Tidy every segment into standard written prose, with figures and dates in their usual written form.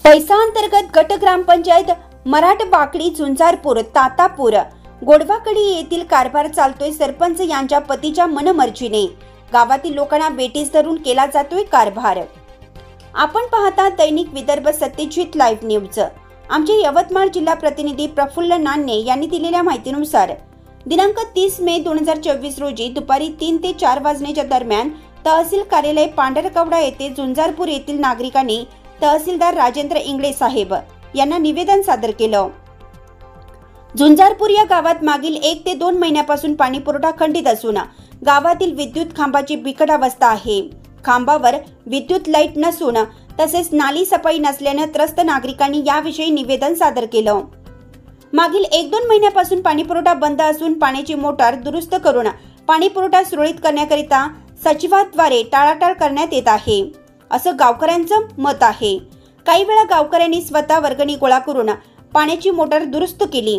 पैसा अंतर्गत गट ग्रामपंचायत मराठवाकडी झुंजारपूर तातापूर गोडवाकडी येथील कारभार चालतोय सरपंच यांच्या पतीच्या मनमर्जीने। गावातील लोकांना बेटीस धरून केला जातोय कारभार। आपण पाहता दैनिक विदर्भ सत्यजित लाईव्ह न्यूज। आमचे यवतमाळ जिल्हा प्रतिनिधी प्रफुल्ल नान्ने यांनी दिलेल्या माहितीनुसार दिनांक 30 मे 2024 रोजी दुपारी 3 ते 4 वाजण्याच्या दरम्यान तहसील कार्यालय पांढरकवडा येथे झुंजारपूर येथील नागरिकांनी तहसीलदार राजेंद्र इंगळे साहेब यांना निवेदन सादर केलं। झुंजारपूर या गावात मागील 1 ते 2 महिन्यापासून पाणी पुरवठा खंडित असून गावातील विद्युत खांबाची बिकट अवस्था आहे। खांबावर विद्युत लाईट नसून तसेच नाली सफाई नसल्याने त्रस्त नागरिकांनी याविषयी निवेदन सादर केलं। मागील 1-2 महिन्यापासून पाणी पुरवठा बंद असून पाण्याची मोटार दुरुस्त करून पाणी पुरवठा सुरळीत करण्याकरिता सचिवाद्वारे टाळाटाळ करण्यात येत आहे, असं गावकऱ्यांचं मत आहे। काही वेळा गावकऱ्यांनी स्वतः वर्गणी गोळा करून पाण्याची मोटार दुरुस्त केली।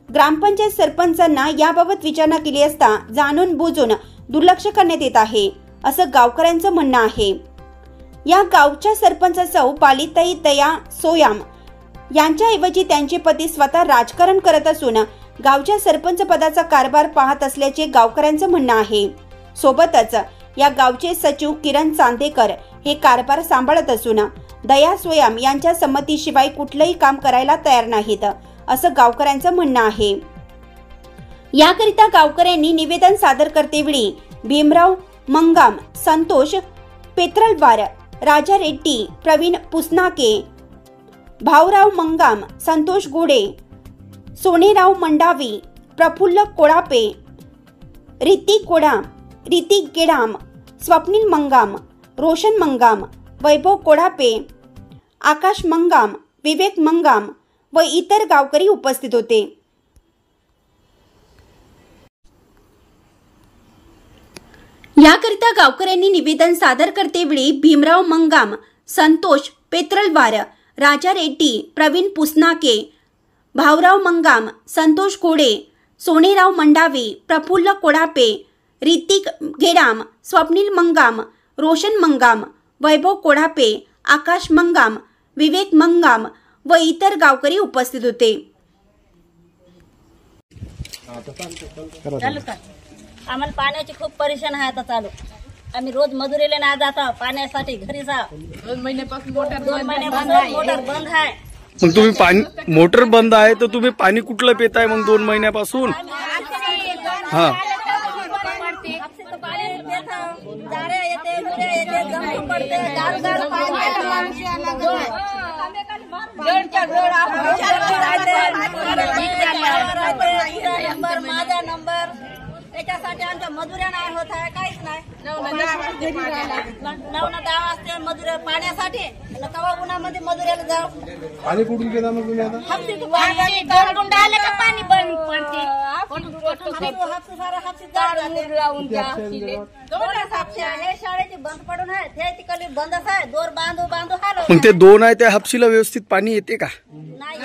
ग्रामपंचायत सरपंचांना याबाबत विचारणा केली असता जाणून बुजून दुर्लक्ष करण्यात येत आहे, असं गावकऱ्यांचं म्हणणं आहे। या गावच्या सरपंच सौ पालिताई दया सोयाम यांच्याऐवजी त्यांचे पती स्वतः राजकारण करत असून गावच्या सरपंच पदाचा कारभार पाहत असल्याचे गावकऱ्यांचं म्हणणं आहे। सोबतच या गावचे सचिव किरण चांदेकर हे कारभार सांभाळत असून दया सोयाम यांच्या संमतीशिवाय कुठलंही काम करायला तयार नाहीत, असं गावकऱ्यांचं म्हणणं आहे। याकरिता गावकऱ्यांनी निवेदन सादर करतेवेळी भीमराव मंगाम, संतोष पेत्रलवार, राजा रेड्डी, प्रवीण पुसनाके, भाऊराव मंगाम, संतोष गोडे, सोनेराव मंडावी, प्रफुल्ल कोळापे, ऋतिक गेडाम, स्वप्नील मंगाम, रोशन मंगाम, वैभव कोळापे, आकाश मंगाम, विवेक मंगाम व इतर गावकरी उपस्थित होते। याकरिता गावकऱ्यांनी निवेदन सादर करतेवेळी भीमराव मंगाम, संतोष पेत्रलवार, राजा रेड्डी, प्रवीण पुसनाके, भाऊराव मंगाम, संतोष गोडे, सोनेराव मंडावी, प्रफुल्ल कोळापे, ऋतिक गेडाम, स्वप्नील मंगाम, रोशन मंगाम, वैभव कोळापे, आकाश मंगाम, विवेक मंगाम व इतर गावकरी उपस्थित होते। आम्हाला पाण्याची खूप परेशान आहे आता चालू। आम्ही रोज मजुरीला नाही जातो पाण्यासाठी, घरी जा 2 महिन्यापासून मोटर बंद आहे। मग तुम्ही पाणी मोटर बंद आहे तर तुम्ही पाणी कुठलं पिताय मग 2 महिन्यापासून? हा माझा नंबर त्याच्यासाठी आमच्या मजुऱ्या नाही होत आहे, काहीच नाही। 9-10 वाजता मजुऱ्या पाण्यासाठी कवा उन्हामध्ये मजुऱ्याला जाऊ। पाणी कुठून घेता मग तुम्ही आता? आलं का पाणी बंद पडते, शाळेची बंद पडून आहे ते तिकडे बंदच आहे, दोर बांधू हाल। मग ते 2 आहे त्या हापशीला व्यवस्थित पाणी येते का? नाही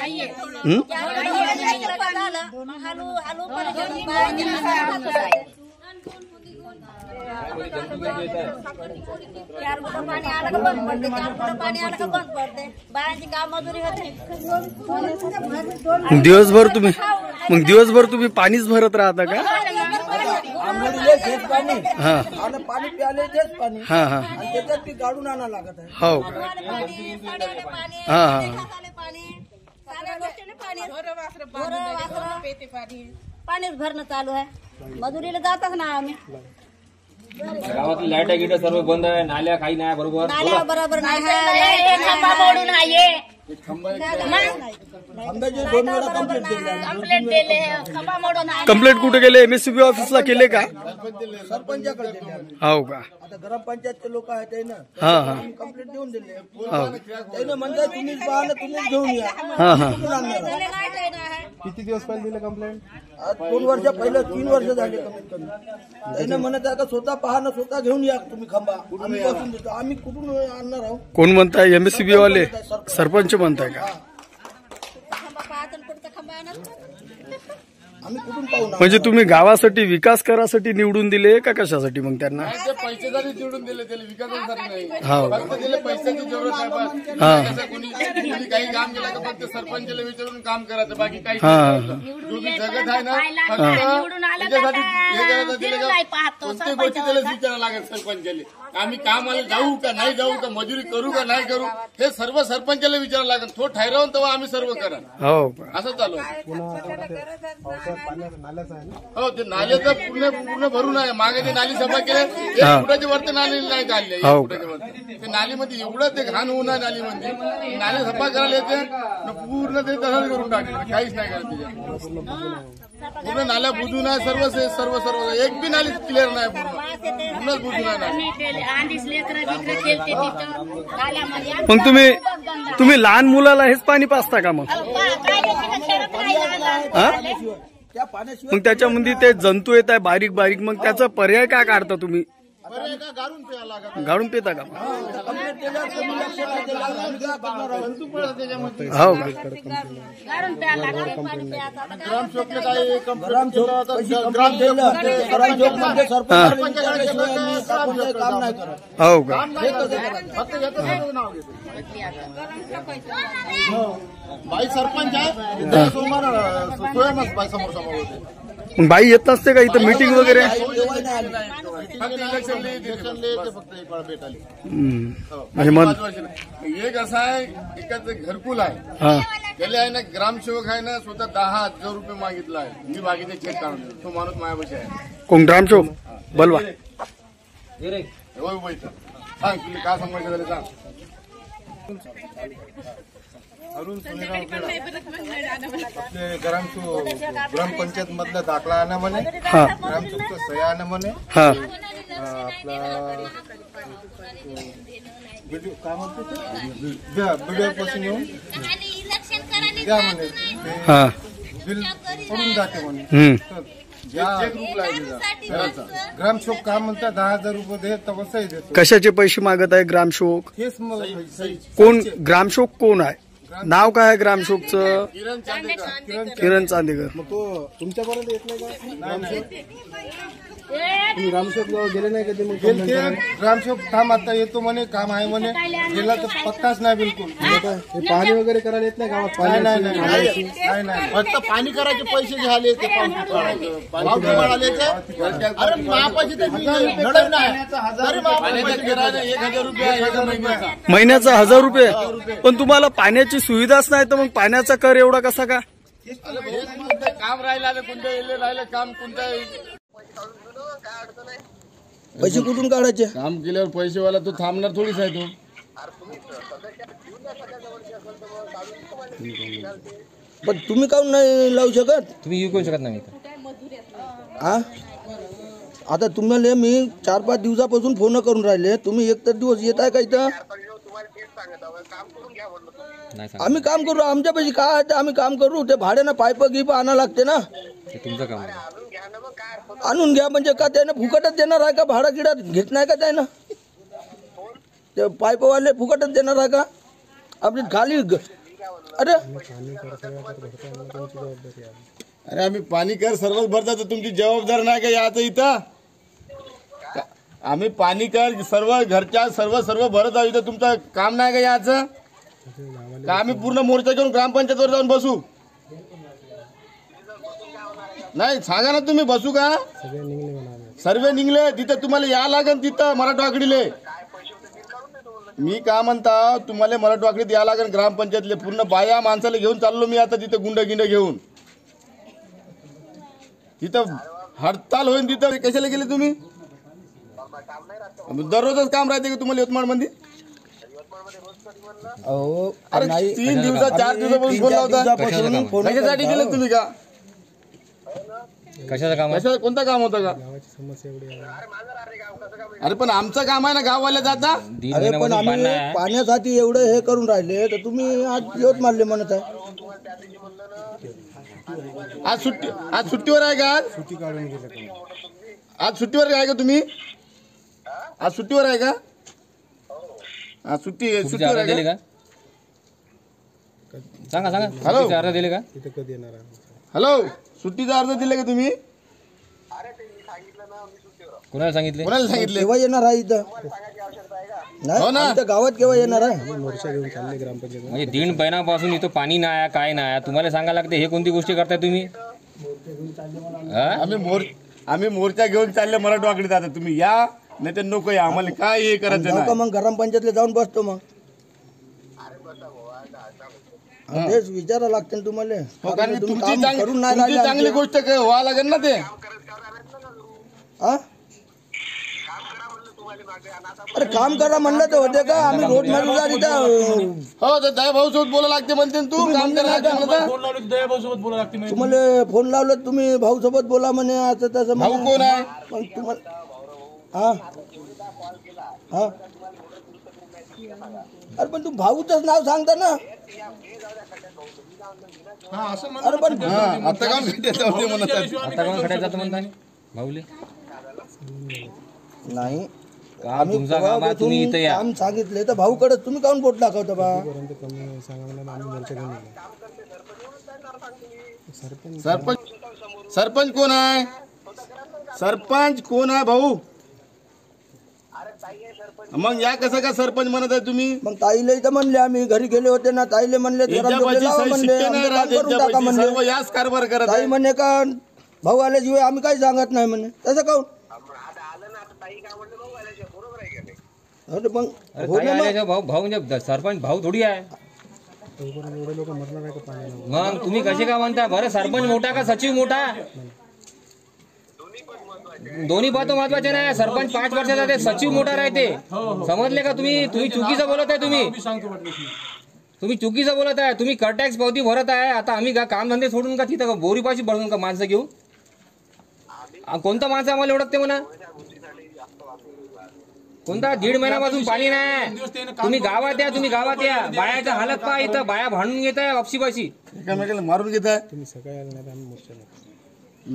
पाणी आलं का बंद पडते, पाणी आलं का बंद पडते, बायांची काम मजुरी होते। दिवसभर तुम्ही पाणीच भरत राहता का? पाणी प्याले तेच पाणी त्याच्यात ती गाडून आणा लागत आहे। हो पाणीच भरणं चालू आहे, मजुरीला जातच ना आम्ही। गावातली लाईट गिट सर्व बंद आहे, नाल्या काही नाही बरोबर, नाल्या बरोबर नाही, कंप्लेंट कुठे गेले? MSCB ऑफिसला केले का? सरपंचाकडे हो का? आता ग्रामपंचायतचे लोक आहेत ते ना, हा कंप्लेंट देऊन दिले। त्याने म्हणतात तुम्हीच पाहा, तुम्हीच घेऊन या। किती दिवस पहिले दिले कंप्लेंट? 2 वर्ष पहिले, 3 वर्ष झाले कमीत कमी। त्याने म्हणत आहे का स्वतः पहा ना, स्वतः घेऊन या तुम्ही खांबा, आम्ही बसून देतो। आम्ही कुठून आणणार आहोत? कोण म्हणताय? MSCB वाले सरपंच म्हणताय का? आम्ही कुठून पाहू ना? म्हणजे तुम्ही गावासाठी विकास करासाठी निवडून दिले का कशासाठी मग त्यांना? पैसेसाठी निवडून दिले त्याला विकासासाठी नाही. हो फक्त त्याला पैशाची जरूरत आहे बस. हा कसं कोणी काही काम केलं का फक्त सरपंचाला विचारून काम करायचं, बाकी काही हा जो बी जगत आहे ना फक्त त्याच्यासाठी हे करायचं. दिलं का कोणत्या गोष्टी त्याला विचारायला लागत सरपंचाला. आम्ही कामाला जाऊ का नाही जाऊ का, मजुरी करू का नाही करू, हे सर्व सरपंचाला विचारायला लागत. तो ठरवून तेव्हा आम्ही सर्व करा. हो असं चालू आहे. हो ते नाल्याचं पूर्ण भरून आहे. मागे ते नाली सफा केले, फुटाच्या वरती नाली नाही काढले. ते नालीमध्ये एवढं ते घाण होऊन आहे नालीमध्ये. नाली सफा करायला येते पूर्ण ते तसंच करून टाकले, काहीच नाही करत त्याच्यात. पूर्ण नाल्या बुजून आहे सर्व सर्व सर्व. एक बी नाली क्लिअर नाही, पूर्णच बुजून आहे नाली. मग तुम्ही लहान मुलाला हेच पाणी पाजता का मग? हा त्या पाण्याशिवाय मग त्याच्यामध्ये ते जंतू येत आहे बारीक बारीक, मग त्याचा पर्याय काय काढता तुम्ही? गाडून प्यायला लागत. गाडून पिता का? कंप्लेंट केल्यावर कमी लक्ष नाही दिलं. आम्ही काय करणार आहोत? जंतू पडत त्याच्यामध्ये. हो का? ग्रामसेवकले काही ग्रामसेवक कशी कंप्लेंट केलं? ग्रामसेवक म्हणजे सरपंचाला विचारल्याशिवाय आम्ही कोणतंही काम नाही करत. हो का? फक्त याचं नाव घेतो. बाई सरपंच आहे सोमवार स्वयंच बाई समोर समोर होते. मग बाई येत नसते का इथं मीटिंग वगैरे? जेव्हा नाही आली. फक्त इलेक्शनला ते फक्त एक वेळा भेटायला. म्हणजे मग 5 वर्ष एक असं आहे, एकाच घरकुल आहे. हा त्याला आहे ना ग्रामसेवक आहे ना स्वतः 10,000 रुपये मागितला आहे. मी बाकीचे चेक काढून देतो. तो माणूस मायापाशी आहे. कोण ग्रामसेवक? बलवा सांग तुला काय सांगायचं झालं सांग. अरुण सुनीराव आपले ग्रामपंचायत मधला दाखला आणा म्हणे, हा ग्रामसेवकचं सह्या आणा म्हणे, हा आपला व्हिडिओ काय म्हणते व्हिडिओ पासून येऊन द्या म्हणे. हा बिल पडून जाते म्हणे. हम्म ग्रामसेवक काम म्हणतात 10,000 रुपये दे तर सही देतो. कशाचे पैसे मागत आहे ग्रामसेवक? हेच मग कोण ग्रामसेवक कोण आहे? नाव काय आहे ग्रामसेवकचं? किरण चांदेकर. मग तो तुमच्यापर्यंत येत नाही का? तुम्ही ग्रामसेवक गेले नाही कधी? मग ग्रामसेवक काम आता येतो म्हणे, काम आहे म्हणे, गेला तर पत्ताच नाही बिलकुल. पाणी वगैरे करायला येत नाही गावात? नाही फक्त पाणी करायचे पैसे घ्याले ते महिन्याचा 1,000 रुपये. पण तुम्हाला पाण्याची सुविधाच नाही तर मग पाण्याचा कर एवढा कसा का? काम राहिलं कोणत्या राहिलं काम कोणत्या पैसे कुठून काढायचे? काम केल्यावर पैसेवाला तो थांबणार थोडीच आहे तो. पण तुम्ही काऊन नाही लावू शकत? तुम्ही येऊ कोण शकत नाही. हा आता तुम्हाला मी 4-5 दिवसापासून फोन करून राहिले, तुम्ही एक तर दिवस येत आहे का इथं? आम्ही काम करू, आमच्या पैसे काय आहे ते आम्ही काम करू. ते भाड्यानं पाईप गिप आणा लागते ना. तुमचं काम आणून घ्या म्हणजे का त्याने फुकटच देणार आहे का? भाडा गिडा घेत नाही का त्यानं? ते पाईपवाले फुकटच देणार आहे का? आपली खाली अरे अरे आम्ही पाणी कर सर्वच भरता तर तुमची जबाबदार नाही का याचं इथं? आम्ही पाणी कर सर्व घरच्या सर्व भरत आहोत इथं. तुमचं काम नाही का याचं? का आम्ही पूर्ण मोर्चा घेऊन ग्रामपंचायतवर जाऊन बसू? नाही सांगा ना तुम्ही बसू का? सर्वे निघले तिथं तुम्हाला या लागेल तिथं मराठवाकडीले. मी का म्हणता तुम्हाला मराठवाकडीत या लागेल ग्रामपंचायतले. पूर्ण बाया माणसाला घेऊन चाललो मी आता तिथं गुंड घेऊन. तिथं हडताल होईल तिथं. कशाला गेले तुम्ही? दररोजच काम राहते का तुम्हाला यवतमाळ मध्ये? अरे 3 दिवसात 4 दिवसापासून फोन लावता. कशासाठी गेले तुम्ही का? कशाचं काम? कशा कोणतं काम होतं का? अरे पण आमचं काम आहे ना गाववाल्या जाता. अरे पण आम्ही पाण्यासाठी एवढं हे करून राहिले तर तुम्ही आज यवतमाळले म्हणत आहे. आज सुट्टीवर आहे का? आज सुट्टीवर आहे का तुम्ही? आज सुट्टीवर आहे का? आज सुट्टीवर आहे का? सांगा हॅलो अर्धा दिले का? हॅलो, सुट्टीचा अर्ज दिले का तुम्ही? कोणाला सांगितले? कोणाला सांगितले? केव्हा येणार आहे इथं? हो ना. नाही गावात केव्हा येणार आहे? म्हणजे 1.5 महिन्यापासून इथं पाणी नाही काय नाही, तुम्हाला सांगायला लागते. हे कोणती गोष्टी करताय तुम्ही? आम्ही मोर्चा घेऊन चालले मराठवाकडे. आता तुम्ही या नाही तर नको या, आम्हाला काय हे करायचं जाऊ का नाही. मग ग्रामपंचायतला जाऊन बसतो मग. तेच विचारा लागते ना तुम्हाला. हो, कारण तुम्ही तुमची काम करून नाही तुमची राहिले चांगली आमचे. गोष्ट व्हावं लागेल ना ते. हा? अरे काम करा म्हणलं तर होते का? आम्ही रोड मॅनेजर इथं. हो, तर दया भाऊ सोबत बोला लागते म्हणते ना तू. काम करायला तुम्हाला फोन लावलं तुम्ही भाऊ सोबत बोला म्हणे असं तसं. भाऊ कोण आहे? पण तुम्हाला हा हा अरे पण तू भाऊचंच नाव सांगता ना. अरे पण आता काम म्हणत आहे. आता कोण खड्यात जातं म्हणता भाऊले? नाही काम तुमचा काम आहे, तुम्ही इथं या. काम सांगितले तर भाऊकडे तुम्ही काऊन बोट दाखवता बा? सरपंच कोण आहे? सरपंच कोण आहे भाऊ? मग या कसं का सरपंच म्हणत आहे तुम्ही? मग ताईले तर म्हणले, आम्ही घरी गेले होते ना, ताईले म्हणले सर्व याच कारभार करत ताई आहे. म्हणे का भाऊ आल्याशिवाय आम्ही काही सांगत नाही म्हणे. तसं काऊन? अरे मग अरे हो ताई ना मग. आल्याच्या भाऊ म्हणजे सरपंच भाऊ थोडी आहे. मग तुम्ही कसे का म्हणता? बरं, सरपंच मोठा का सचिव मोठा? दोन्ही बात महत्वाचे नाही. सरपंच 5 वर्षाचा ते सचिव मोठा राहते. समजले का तुम्ही? तुम्ही चुकीचं बोलत आहे. तुम्ही चुकीचं बोलत आहे. तुम्ही कर टॅक्स पावती भरत आहे. आता आम्ही का काम धंदे सोडून का तिथं बोरीपाशी बसून का माणसं घेऊ? कोणता माणसं आम्हाला ओळखते म्हणा? कोणता? 1.5 महिन्यापासून पाणी नाही. तुम्ही गावात या, तुम्ही गावात या. बायाच्या हालत पहा, इथं बाया भांडून घेत आहे ऑप्शीपाशी. एकामेकाला मारून घेत आहे.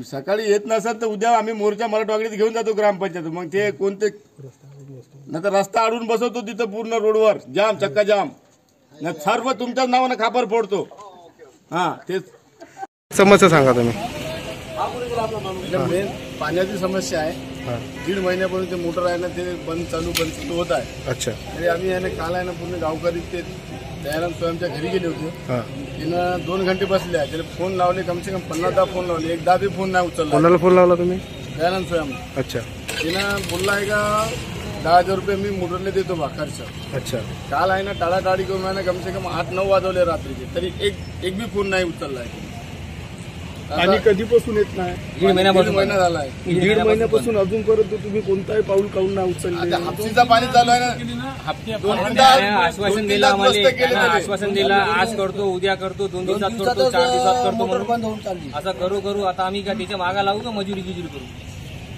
सकाळी येत नसत तर उद्या आम्ही मोर्चा मराठवाडीत घेऊन जातो ग्रामपंचायत. मग ते कोणते नाही तर रस्ता अडवून बसवतो तिथं पूर्ण रोडवर जाम, चक्का जाम. सर्व तुमच्याच नावानं खापर फोडतो. हा, तेच समस्या सांगा तुम्ही. मेन पाण्याची समस्या आहे. 1.5 महिन्यापासून ते मोटर आहे ना, ते बंद चालू होत आहे. अच्छा. तरी आम्ही आहे ना काल आहे ना पूर्ण गावकरी ते दयानंद स्वयंच्या घरी गेले होते. तिनं 2 घंटे बसले आहे. त्याला फोन लावले, कमसे कम 50 फोन लावले, एकदा बी फोन नाही उचलला. कोणाला फोन लावला तुम्ही? दयानंद स्वयं. अच्छा. तिनं बोलला आहे का 10,000 रुपये मी मोटरला देतो बा खर्च. अच्छा. काल आहे ना टाळाटाळी करून आहे ना कमसे कम 8-9 वाजवले रात्रीचे, तरी एक बी फोन नाही उचलला आहे. आणि कधीपासून येत नाही? 1.5 महिन्यापासून. 1.5 महिना झाला आहे. 1.5 महिन्यापासून अजूनपर्यंत तुम्ही कोणताही पाऊल काऊन नाही उचलले? आता हापसीचा पाणी चालू आहे ना. आश्वासन दिलं आम्हाला, आश्वासन दिलं आज करतो, उद्या करतो, 2 दिवसात करतो, 4 दिवसात करतो मोटर बंद म्हणून होऊन चालली. असं करू. आता आम्ही का त्याच्या मागा लावू का मजुरी करू?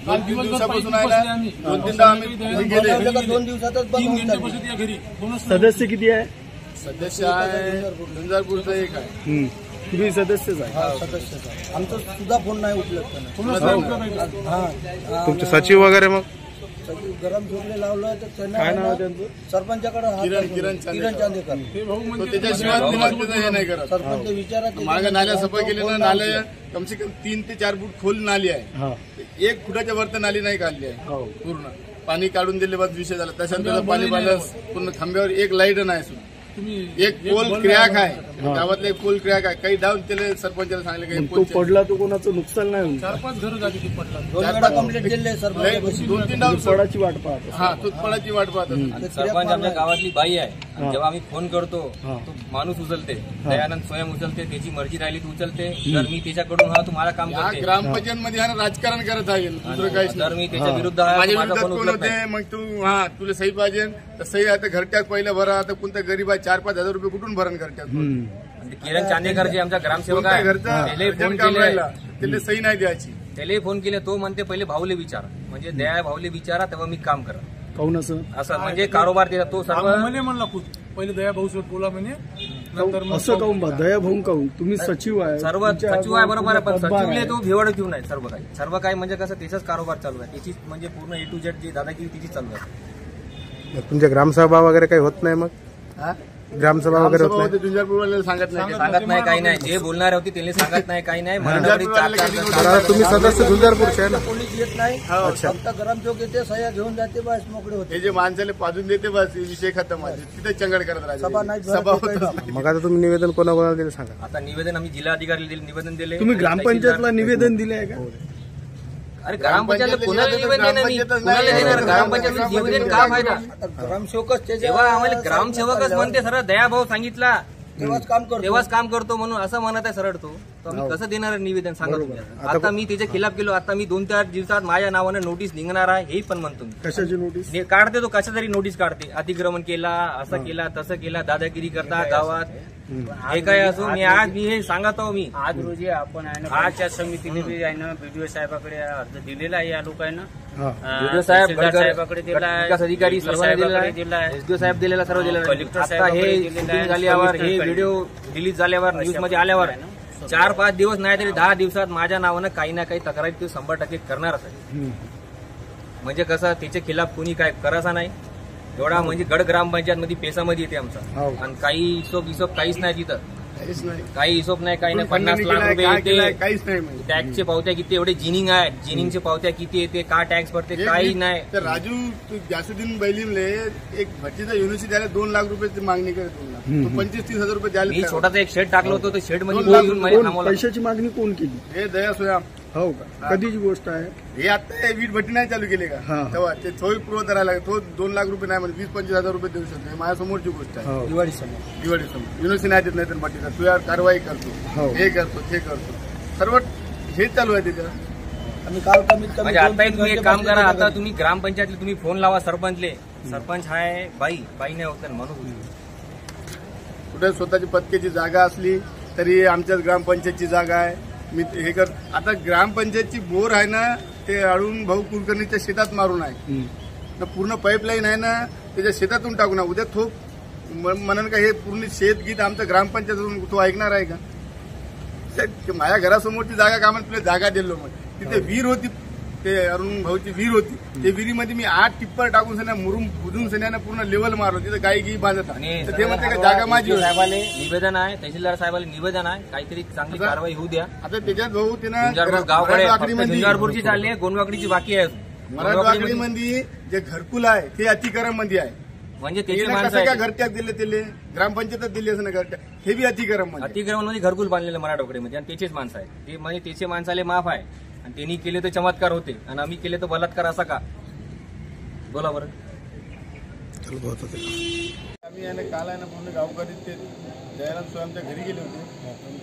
2-3 दिवसापासून आहे ना. 2-3दा आम्ही गेले. 2 दिवसातच बंद होऊन चालली. सदस्य किती आहे? सदस्य आहे झंझारपूरचा एक आहे. तुम्ही सदस्यच आहे? आमचा सुद्धा फोन नाही उपलब्ध. हा, तुमचे सचिव वगैरे मग गरम झोपले लावलं तर काय नाव आहे त्यांना त्यांचं? सरपंचाकडे किरण चांदेकर. तो त्याच्याशिवाय निवांत हे नाही करत. सरपंच विचारा ते. मागे नाल्या सफा केली ना, नाल्या कमसे कम 3 ते 4 फूट खोल नाली आहे. 1 फुटाच्या वर तर नाली नाही काढली आहे. पूर्ण पाणी काढून दिले बस विषय झाला. त्याच्यानंतर पाणी पाहिलं पूर्ण खांब्यावर एक लाईट नाही सुद्धा. एक पोल क्रॅक आहे गावातला, एक पोल क्रॅक आहे. काही डाऊन त्याला सरपंचाला सांगले काही तो पडला तो कोणाचं नुकसान नाही होईल? 2 वेळा कंप्लेंट दिले सरपंच. 2-3 डाऊन पडाची वाट पाहत. हा, तो पडाची वाट पाहत असतो. सरपंच आमच्या गावातली बाई आहे. जेव्हा आम्ही फोन करतो तो माणूस उचलते, दयानंद स्वयं उचलते, त्याची मर्जी राहिली ती उचलते. जर मी त्याच्याकडून हा तुम्हाला काम या करते, ग्रामपंचायत मध्ये राजकारण करत आहे, दुसरं काहीच जर नाही. मी त्याच्या विरुद्ध आहे माझ्या माझा विरोधात फोन कोण उचलत होते? नाही. मग तू हा तुला सही पाहिजे तर सही आता घरट्यात पहिलं भरा. आता कोणता गरीब आहे 4-5 हजार रुपये कुठून भरण घरट्यात? आणि किरण चांदेकर जे आमचा ग्रामसेवक कोणत्या आहे घरचा त्याला फोन काम केले, राहिला त्याला सही नाही द्यायची. त्याला फोन केले. तो म्हणते पहिले भाऊले विचारा, म्हणजे दया भाऊले विचारा तेव्हा मी काम करा. काऊन असं? असं म्हणजे कारोबार त्याचा तो सर्व म्हणला खुद पहिले दया भाऊ सोबत बोला म्हणे, नंतर मग असं काऊन बा? दया भाऊ काऊन? तुम्ही सचिव आहे, सर्व तुमच्या सचिव आहे बरोबर आहे, पण पदभार सचिवले आहे. तो भेवड घेऊन आहे. सर्व काही म्हणजे कसं त्याचाच कारोबार चालू आहे. त्याची म्हणजे पूर्ण A to Z जी दादागिरी तिची चालू आहे. तुमच्या ग्रामसभा वगैरे काही होत नाही मग? ग्रामसभा वगैरे होत नाही. झुंजारपूरवाले सांगत नाही काही नाही. जे बोलणार होते त्यांनी सांगत नाही काही नाही. आता तुम्ही सदस्य झुंजारपूरचे आहे ना. पोलीस येत नाही. फक्त ग्रामसेवक येते, सह्या घेऊन जाते, बस मोकळे होते. हे जे माणसाला पाजून देते बस विषय खतम आहे. तिथे चंगड करत राहते. सभा नाही सभा होतच नाही. मग आता तुम्ही निवेदन कोणाकोणाला दिलं सांगा. आता निवेदन आम्ही जिल्हाधिकारी निवेदन दिले. तुम्ही ग्रामपंचायतला निवेदन दिले आहे का? अरे ग्रामपंचायतला कोणाला निवेदन देणार? ग्रामपंचायत निवेदन का फायदा? ग्रामसेवकच तेव्हा आम्हाला ग्रामसेवकच म्हणते सरळ दयाभाऊ सांगितला तेव्हाच काम करतो. तेव्हाच काम करतो म्हणून असं म्हणत आहे सरळ तो. तर आम्ही कसं देणार निवेदन सांगा तुम्ही. आता मी त्याच्या खिलाफ गेलो. आता मी 2-4 दिवसात माझ्या नावाने नोटीस निघणार आहे हे पण म्हणतो मी. कशाची नोटीस काढते तो कशा तरी नोटीस काढते. अतिक्रमण केला, असं केला, तसं केला, दादागिरी करता गावात. हे काय असो मी आज हे सांगत आहो. मी आज रोजी आपण आहे ना आजच्या समितीने बी आहे ना बीडीओ साहेबाकडे अर्ज दिलेला आहे. या लोकांना बीडीओ साहेब, साहेबाकडे दिला आहे, विकास अधिकारी सर्वांना दिलेला आहे, एसडीओ साहेब दिलेला, सर्व दिलेला आहे. आता हे shooting झाल्यावर हे व्हिडिओ रिलीज झाल्यावर न्यूज मध्ये आल्यावर 4-5 दिवस नाही तरी 10 दिवसात माझ्या नावानं काही ना काही तक्रारी ते 100% करणारच आहे. म्हणजे कसं त्याच्या खिलाफ कोणी काय करायचं नाही. एवढा म्हणजे गड ग्रामपंचायत मध्ये पेसामध्ये येते आमचा. आणि काही हिशोब काहीच नाही तिथं. काही हिशोब नाही, काही नाही. 50 लाख रुपये येते. काहीच नाही. टॅक्सचे पावत्या किती, एवढे जिनिंग आहे, जिनिंगचे पावत्या किती येते, का टॅक्स भरते, काही नाही. तर राजू जासुद्दीन बैलीमले एक भट्टीचा युनिव्हर्सिटी द्यायला 2 लाख रुपये मागणी करत. 25-30 हजार रुपये द्यायला. मी छोटासा एक शेड टाकलं होतं. शेड मध्ये पैशाची मागणी कोण केली? हे दया सोयाम. हो का? कधीची गोष्ट आहे? हे आता वीट भट्टी नाही चालू केली का तेव्हा ते सोयी पुरवठा राहिला. तो 2 लाख रुपये नाही म्हणजे 20-25 हजार रुपये देऊ शकतो. माझ्यासमोरची गोष्ट आहे. दिवाळी समोर युनिव्हर्सिटी नाही देत नाही तर भट्टीचा तू यार कारवाई करतो, हे करतो, ते करतो, सर्व हे चालू आहे त्याच्यात. आम्ही काल कमीत म्हणजे आताही तुम्ही एक काम करा. आता तुम्ही ग्रामपंचायतले तुम्ही फोन लावा सरपंचले. सरपंच हाय बाई नाही होत म्हणून. कुठे स्वतःची पत्केची जागा असली तरी आमच्याच ग्रामपंचायतची जागा आहे. मी हे कर. आता ग्रामपंचायतची बोर आहे ना ते अळून भाऊ कुलकर्णीच्या शेतात मारून आहे ना. पूर्ण पाईपलाईन आहे ना त्याच्या शेतातून टाकू ना. उद्या तो म्हणून का हे पूर्ण शेतगीत आमचं ग्रामपंचायतून तो ऐकणार आहे का? माझ्या घरासमोरची जागा का म्हणून तुला जागा दिलो. मग तिथे विहीर होती, ते अरुण भाऊची विहीर होती. ते विहिरीमध्ये मी 8 टिप्पर टाकून सन्या मुरुम बुजून सन्यानं पूर्ण लेवल मारलो. तिथे गाई गी बांधत. ते म्हणते का जागा माझी. साहेबाले निवेदन आहे, तहसीलदार साहेबाले निवेदन आहे, काहीतरी चांगली कारवाई होऊ द्या. आता त्याच्यात भाऊ तिनं गावकडे झुंजारपूरची चालली आहे, गोंडवाकडीची बाकी आहे. मराठवाडीमध्ये जे घरकुल आहे ते अतिक्रम मध्ये आहे. म्हणजे त्याची माणसं का घरट्यात दिले त्याले ग्रामपंचायतात दिली असं ना घरट्या. हे बी अतिक्रम म्हणजे घरकुल बांधलेलं मराठवाडीमध्ये. आणि त्याचेच माणसं आहे ते. म्हणजे त्याचे माणसाले माफ आहे. आणि त्यांनी केले तर चमत्कार होते आणि आम्ही केले तर बलात्कार असा का? बोला बरं. आम्ही आहे ना काल आहे ना पूर्ण गावकरी ते दयानंद स्वयंच्या घरी गेले होते.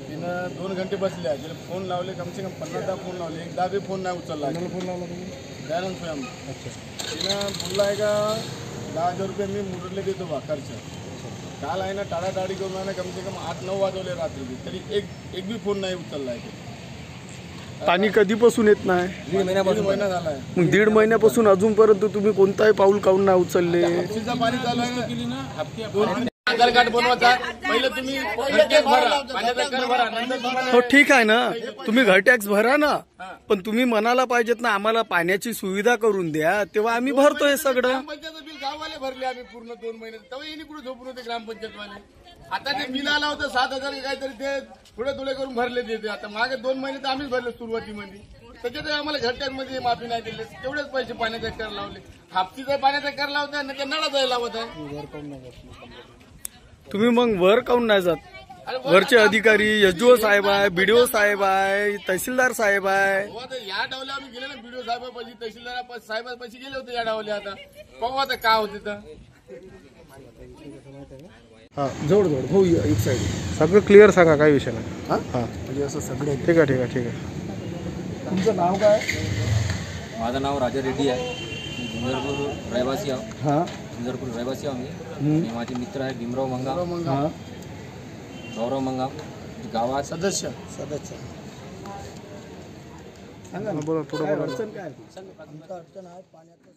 तिनं 2 घंटे बसले. तिला फोन लावले कमसे कम 50 फोन लावले. एकदा बी फोन नाही उचलला. फोन लावला तुम्ही? दयानंद स्वयं. तिनं बोलला आहे का 10,000 रुपये मी मुरले देतो बा खर्च. काल आहे ना टाळाटाळी करून आहे ना कमसे कम 8-9 वाजवले रात्री. तरी एक बी फोन नाही उचलला आहे. पाणी कधीपासून येत नाही? 1.5 महिना झाला आहे. मग 1.5 महिन्यापासून अजूनपर्यंत तुम्ही कोणताही पाऊल काऊन नाही उचलले? हापसीचं पाणी चालू आहे ना. आधार कार्ड बनवायचा पहिले तुम्ही घरटॅक्स भरा, पाण्याचा कर भरा, नंतर तुम्हाला. हो ठीक आहे ना, तुम्ही घर टॅक्स भरा ना. पण तुम्ही म्हणायला पाहिजेत ना आम्हाला पाण्याची सुविधा करून द्या. तेव्हा आम्ही भरतो हे सगळं. ग्रामपंचायत बिल गाववाले भरले आम्ही पूर्ण 2 महिने. तेव्हा येणे कुठे झोपून होते ग्रामपंचायतवाले. आता ते बिल आला होतं 7,000 काहीतरी ते थोडे करून भरले देते. आता मागे 2 महिने तर आम्हीच भरले सुरुवातीमध्ये. त्याच्यात आम्हाला घरट्यांमध्ये माफी नाही दिली. तेवढेच पैसे पाण्याचा कर लावले. हापसीचा पाण्याचा कर लावताय ना, त्या नळाचा लावत आहे. तुम्ही मग वर काऊन नाही जात? वरचे अधिकारी एसडीओ साहेब आहे, बीडीओ साहेब आहे, तहसीलदार साहेब आहे. या डावले आम्ही गेले ना बीडीओ साहेबापाशी, तहसीलदार साहेबापाशी गेले होते या डावले. आता पाहू आता काय होते तर. हा जोड हो एक साईड सगळं क्लिअर सांगा, काही विषय नाही. हा म्हणजे असं सगळं ठीक आहे. तुमचं नाव काय? माझं नाव राजा रेड्डी आहे. मी झुंजारपूर रहिवासी आहो. हा झुंजारपूर रहिवासी आहो मी. माझे मित्र आहे भीमराव मंगाम, गौरव मंगाम, गावात सदस्य बोला थोडं बोला. अडचण आहे पाण्याचं.